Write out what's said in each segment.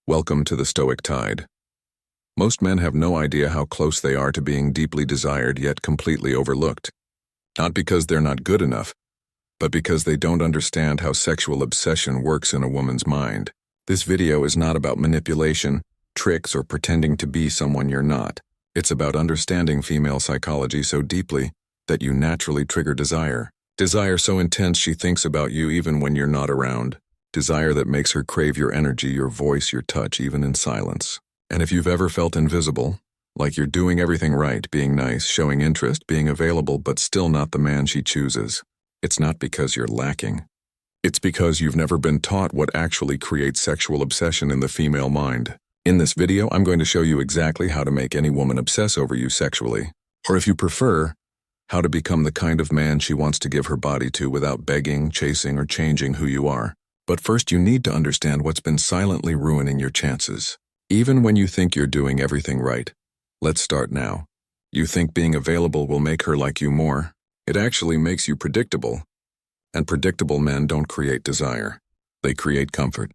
Welcome to the Stoic tide. Most men have no idea how close they are to being deeply desired yet completely overlooked. Not because they're not good enough, but because they don't understand how sexual obsession works in a woman's mind. This video is not about manipulation, tricks, or pretending to be someone you're not. It's about understanding female psychology so deeply that you naturally trigger desire. Desire so intense she thinks about you even when you're not around. Desire that makes her crave your energy, your voice, your touch, even in silence. And if you've ever felt invisible, like you're doing everything right, being nice, showing interest, being available, but still not the man she chooses, it's not because you're lacking. It's because you've never been taught what actually creates sexual obsession in the female mind. In this video, I'm going to show you exactly how to make any woman obsess over you sexually. Or if you prefer, how to become the kind of man she wants to give her body to without begging, chasing, or changing who you are. But first, you need to understand what's been silently ruining your chances. Even when you think you're doing everything right. Let's start now. You think being available will make her like you more. It actually makes you predictable. And predictable men don't create desire. They create comfort.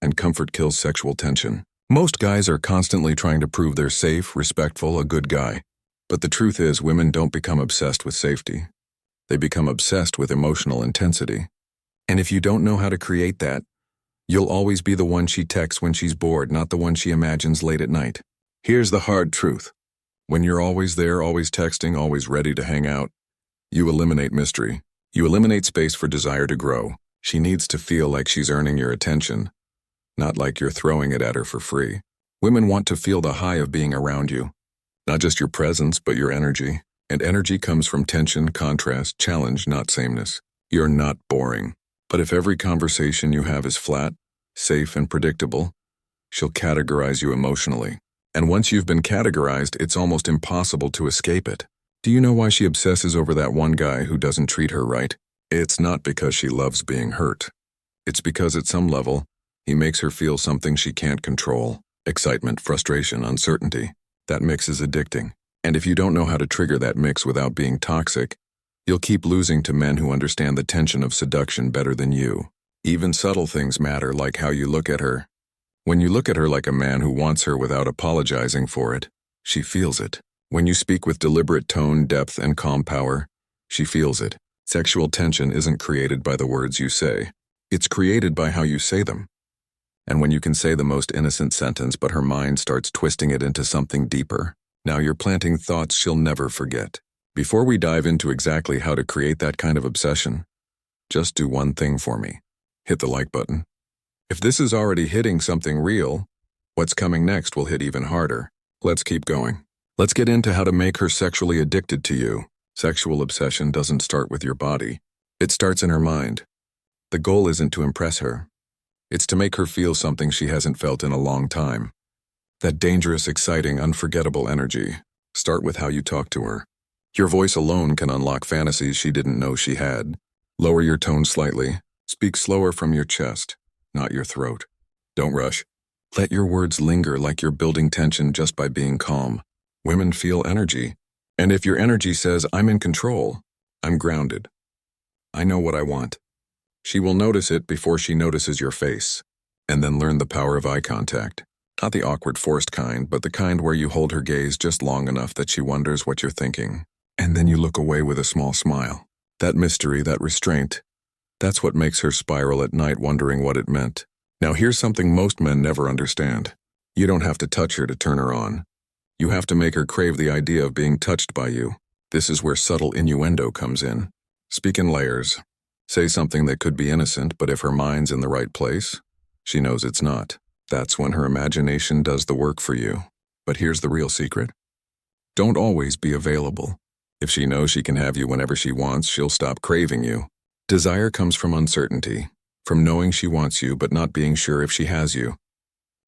And comfort kills sexual tension. Most guys are constantly trying to prove they're safe, respectful, a good guy. But the truth is, women don't become obsessed with safety. They become obsessed with emotional intensity. And if you don't know how to create that, you'll always be the one she texts when she's bored, not the one she imagines late at night. Here's the hard truth. When you're always there, always texting, always ready to hang out, you eliminate mystery. You eliminate space for desire to grow. She needs to feel like she's earning your attention, not like you're throwing it at her for free. Women want to feel the high of being around you. Not just your presence, but your energy. And energy comes from tension, contrast, challenge, not sameness. You're not boring. But if every conversation you have is flat, safe, and predictable, she'll categorize you emotionally. And once you've been categorized, it's almost impossible to escape it. Do you know why she obsesses over that one guy who doesn't treat her right? It's not because she loves being hurt. It's because at some level, he makes her feel something she can't control. Excitement, frustration, uncertainty. That mix is addicting. And if you don't know how to trigger that mix without being toxic, you'll keep losing to men who understand the tension of seduction better than you. Even subtle things matter, like how you look at her. When you look at her like a man who wants her without apologizing for it, she feels it. When you speak with deliberate tone, depth, and calm power, she feels it. Sexual tension isn't created by the words you say. It's created by how you say them. And when you can say the most innocent sentence but her mind starts twisting it into something deeper, now you're planting thoughts she'll never forget. Before we dive into exactly how to create that kind of obsession, just do one thing for me. Hit the like button. If this is already hitting something real, what's coming next will hit even harder. Let's keep going. Let's get into how to make her sexually addicted to you. Sexual obsession doesn't start with your body. It starts in her mind. The goal isn't to impress her. It's to make her feel something she hasn't felt in a long time. That dangerous, exciting, unforgettable energy. Start with how you talk to her. Your voice alone can unlock fantasies she didn't know she had. Lower your tone slightly. Speak slower from your chest, not your throat. Don't rush. Let your words linger like you're building tension just by being calm. Women feel energy. And if your energy says, I'm in control, I'm grounded, I know what I want, she will notice it before she notices your face. And then learn the power of eye contact. Not the awkward, forced kind, but the kind where you hold her gaze just long enough that she wonders what you're thinking. And then you look away with a small smile. That mystery, that restraint, that's what makes her spiral at night wondering what it meant. Now here's something most men never understand. You don't have to touch her to turn her on. You have to make her crave the idea of being touched by you. This is where subtle innuendo comes in. Speak in layers. Say something that could be innocent, but if her mind's in the right place, she knows it's not. That's when her imagination does the work for you. But here's the real secret. Don't always be available. If she knows she can have you whenever she wants, she'll stop craving you. Desire comes from uncertainty, from knowing she wants you but not being sure if she has you.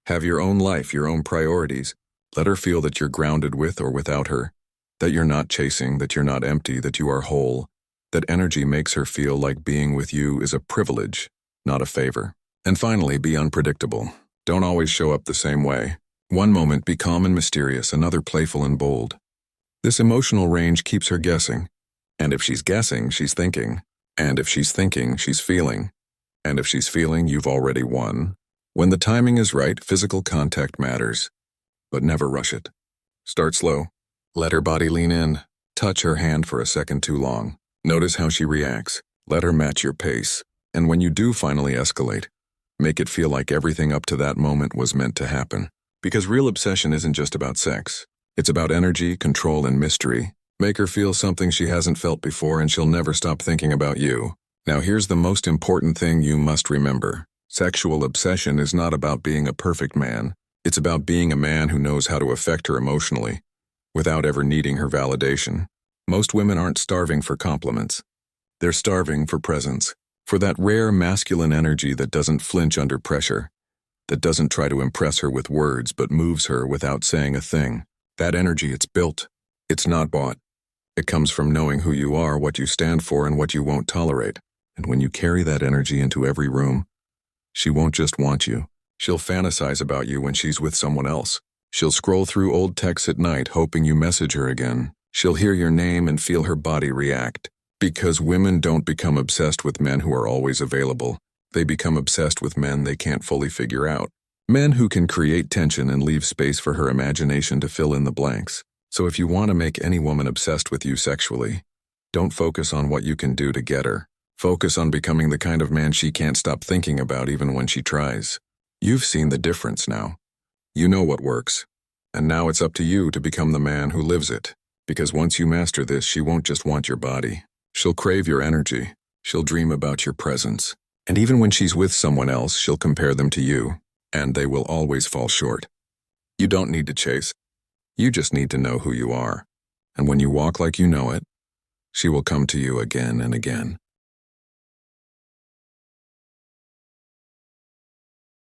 Have your own life, your own priorities. Let her feel that you're grounded with or without her, that you're not chasing, that you're not empty, that you are whole. That energy makes her feel like being with you is a privilege, not a favor. And finally, be unpredictable. Don't always show up the same way. One moment be calm and mysterious, another playful and bold. This emotional range keeps her guessing. And if she's guessing, she's thinking. And if she's thinking, she's feeling. And if she's feeling, you've already won. When the timing is right, physical contact matters, but never rush it. Start slow. Let her body lean in. Touch her hand for a second too long. Notice how she reacts. Let her match your pace. And when you do finally escalate, make it feel like everything up to that moment was meant to happen. Because real obsession isn't just about sex. It's about energy, control, and mystery. Make her feel something she hasn't felt before and she'll never stop thinking about you. Now here's the most important thing you must remember. Sexual obsession is not about being a perfect man. It's about being a man who knows how to affect her emotionally, without ever needing her validation. Most women aren't starving for compliments. They're starving for presence, for that rare masculine energy that doesn't flinch under pressure, that doesn't try to impress her with words but moves her without saying a thing. That energy, it's built. It's not bought. It comes from knowing who you are, what you stand for, and what you won't tolerate. And when you carry that energy into every room, she won't just want you. She'll fantasize about you when she's with someone else. She'll scroll through old texts at night hoping you message her again. She'll hear your name and feel her body react. Because women don't become obsessed with men who are always available. They become obsessed with men they can't fully figure out. Men who can create tension and leave space for her imagination to fill in the blanks. So if you want to make any woman obsessed with you sexually, don't focus on what you can do to get her. Focus on becoming the kind of man she can't stop thinking about even when she tries. You've seen the difference now. You know what works. And now it's up to you to become the man who lives it. Because once you master this, she won't just want your body. She'll crave your energy. She'll dream about your presence. And even when she's with someone else, she'll compare them to you. And they will always fall short. You don't need to chase. You just need to know who you are. And when you walk like you know it, she will come to you again and again.